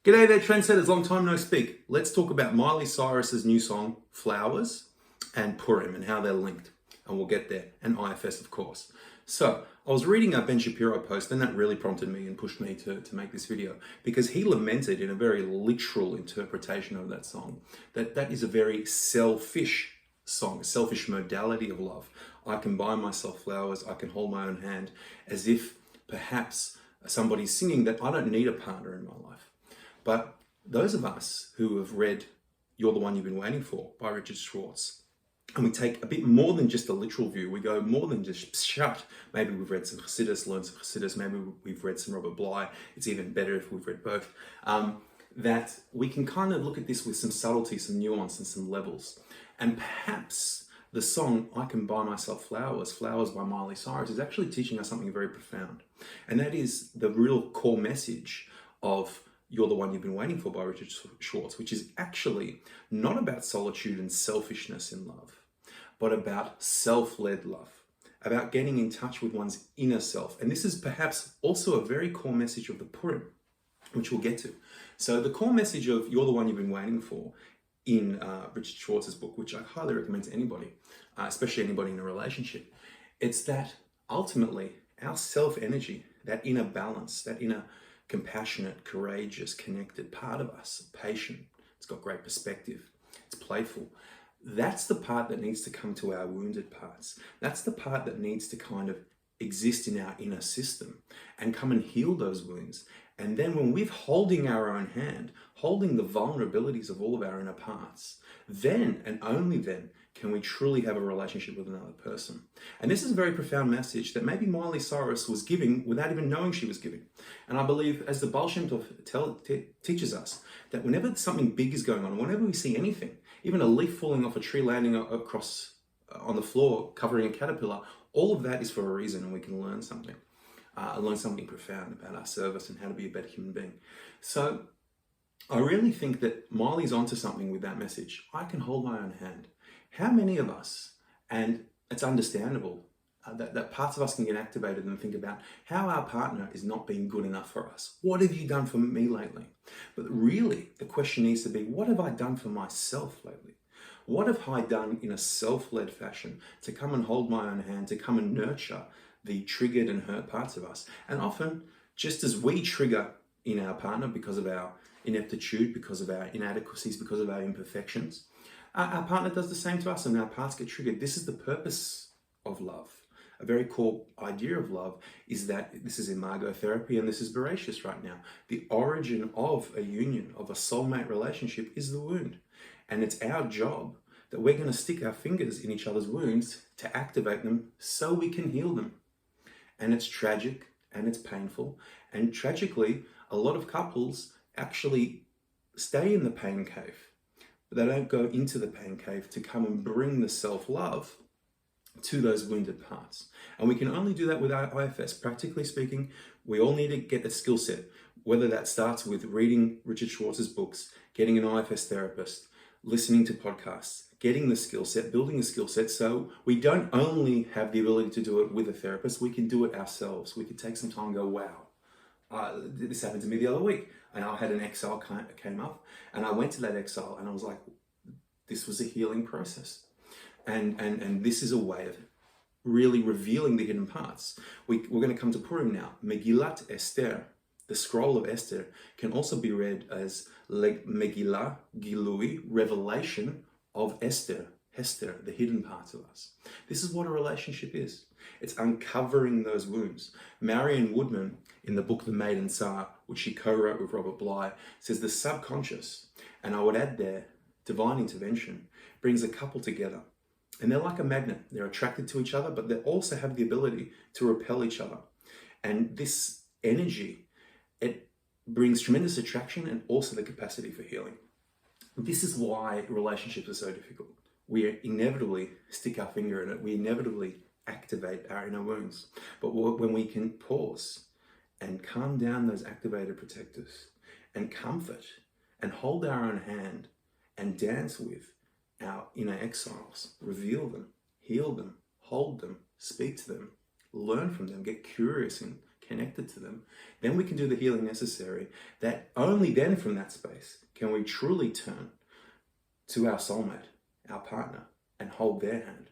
G'day there, trendsetters. Long time no speak. Let's talk about Miley Cyrus's new song, Flowers, and Purim, and how they're linked. And we'll get there. And IFS, of course. So, I was reading a Ben Shapiro post, and that really prompted me and pushed me to make this video, because he lamented in a very literal interpretation of that song that is a very selfish song, a selfish modality of love. I can buy myself flowers, I can hold my own hand, as if perhaps somebody's singing that I don't need a partner in my life. But those of us who have read You're the One You've Been Waiting For by Richard Schwartz, and we take a bit more than just a literal view, we go more than just pshat. Maybe we've read some Chassidus, learned some Chassidus, maybe we've read some Robert Bly. It's even better if we've read both. That we can kind of look at this with some subtlety, some nuance, and some levels. And perhaps the song I Can Buy Myself Flowers, Flowers by Miley Cyrus, is actually teaching us something very profound. And that is the real core message of You're the One You've Been Waiting For by Richard Schwartz, which is actually not about solitude and selfishness in love, but about self-led love, about getting in touch with one's inner self. And this is perhaps also a very core message of the Purim, which we'll get to. So the core message of You're the One You've Been Waiting For in Richard Schwartz's book, which I highly recommend to anybody, especially anybody in a relationship, it's that ultimately our self-energy, that inner balance, that inner compassionate, courageous, connected part of us, patient, it's got great perspective, it's playful. That's the part that needs to come to our wounded parts. That's the part that needs to kind of exist in our inner system and come and heal those wounds. And then when we're holding our own hand, holding the vulnerabilities of all of our inner parts, then and only then can we truly have a relationship with another person. And this is a very profound message that maybe Miley Cyrus was giving without even knowing she was giving. And I believe, as the Baal Shem Tov teaches us, that whenever something big is going on, whenever we see anything, even a leaf falling off a tree landing across on the floor, covering a caterpillar, all of that is for a reason, and we can learn something. Learn something profound about our service and how to be a better human being. So I really think that Miley's onto something with that message. I can hold my own hand. How many of us, and it's understandable, that parts of us can get activated and think about how our partner is not being good enough for us. What have you done for me lately? But really, the question needs to be, what have I done for myself lately? What have I done in a self-led fashion to come and hold my own hand, to come and nurture the triggered and hurt parts of us? And often, just as we trigger in our partner because of our ineptitude, because of our inadequacies, because of our imperfections, our partner does the same to us, and our parts get triggered. This is the purpose of love. A very core idea of love is that this is imago therapy, and this is voracious right now. The origin of a union, of a soulmate relationship, is the wound. And it's our job that we're going to stick our fingers in each other's wounds to activate them so we can heal them. And it's tragic and it's painful. And tragically, a lot of couples actually stay in the pain cave. They don't go into the pain cave to come and bring the self-love to those wounded parts. And we can only do that with our IFS. Practically speaking, we all need to get a skill set, whether that starts with reading Richard Schwartz's books, getting an IFS therapist, listening to podcasts, getting the skill set, building a skill set, so we don't only have the ability to do it with a therapist, we can do it ourselves. We can take some time and go, wow, this happened to me the other week. And I had an exile came up, and I went to that exile, and I was like, this was a healing process. And this is a way of really revealing the hidden parts. We're going to come to Purim now. Megillat Esther, the scroll of Esther, can also be read as Megillah Gilui, revelation of Esther, Hester, the hidden parts of us. This is what a relationship is. It's uncovering those wounds. Marion Woodman, in the book The Maiden Tsar, which she co-wrote with Robert Bly, says the subconscious, and I would add there, divine intervention, brings a couple together. And they're like a magnet. They're attracted to each other, but they also have the ability to repel each other. And this energy, it brings tremendous attraction and also the capacity for healing. This is why relationships are so difficult. We inevitably stick our finger in it. We inevitably activate our inner wounds. But when we can pause and calm down those activated protectors and comfort and hold our own hand and dance with our inner exiles, reveal them, heal them, hold them, speak to them, learn from them, get curious connected to them, then we can do the healing necessary. That only then from that space can we truly turn to our soulmate, our partner, and hold their hand.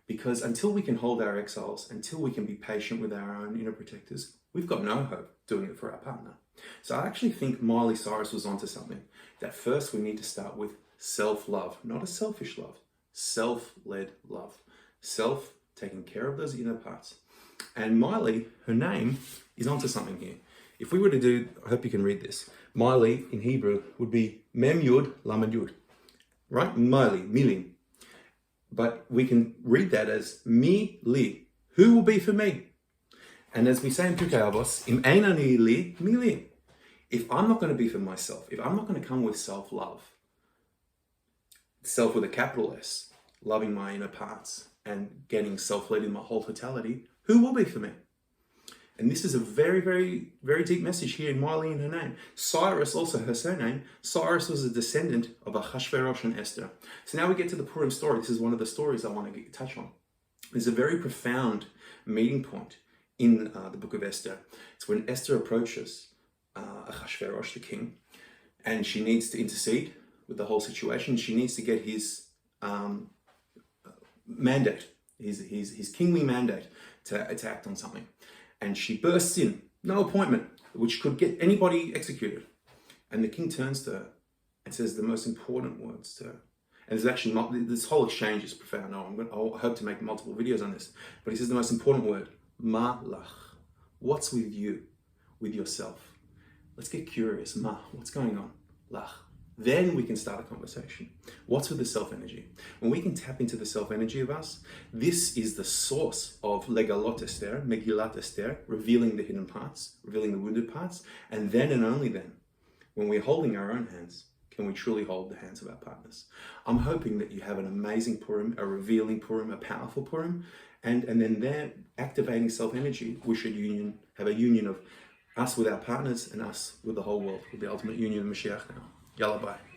Because until we can hold our exiles, until we can be patient with our own inner protectors, we've got no hope doing it for our partner. So I actually think Miley Cyrus was onto something. That first we need to start with self-love, not a selfish love, self-led love. Self, taking care of those inner parts. And Miley, her name, is onto something here. If we were to do, I hope you can read this, Miley in Hebrew would be Mem Yud Lamed Yud, right? Miley, Milim. But we can read that as Mi Li, who will be for me? And as we say in Pirkei Avos, Im ein ani li, mi li. If I'm not going to be for myself, if I'm not going to come with self-love, self with a capital S, loving my inner parts and getting self-led in my whole totality, who will be for me? And this is a very, very, very deep message here in Miley in her name. Cyrus, also her surname, Cyrus was a descendant of Ahasuerus and Esther. So now we get to the Purim story. This is one of the stories I want to touch on. There's a very profound meeting point in the book of Esther. It's when Esther approaches Ahasuerus, the king, and she needs to intercede with the whole situation. She needs to get his mandate, his kingly mandate to act on something. And she bursts in, no appointment, which could get anybody executed. And the king turns to her and says the most important words to her. And there's actually not, this whole exchange is profound. I hope to make multiple videos on this. But he says the most important word, ma lach. What's with you, with yourself? Let's get curious. Ma, what's going on? Lach. Then we can start a conversation. What's with the self-energy? When we can tap into the self-energy of us, this is the source of Legalot Esther, Megillat Esther, revealing the hidden parts, revealing the wounded parts, and then and only then, when we're holding our own hands, can we truly hold the hands of our partners. I'm hoping that you have an amazing Purim, a revealing Purim, a powerful Purim, and then there, activating self-energy, we should have a union of us with our partners and us with the whole world, with the ultimate union of Mashiach now. Yalla bye.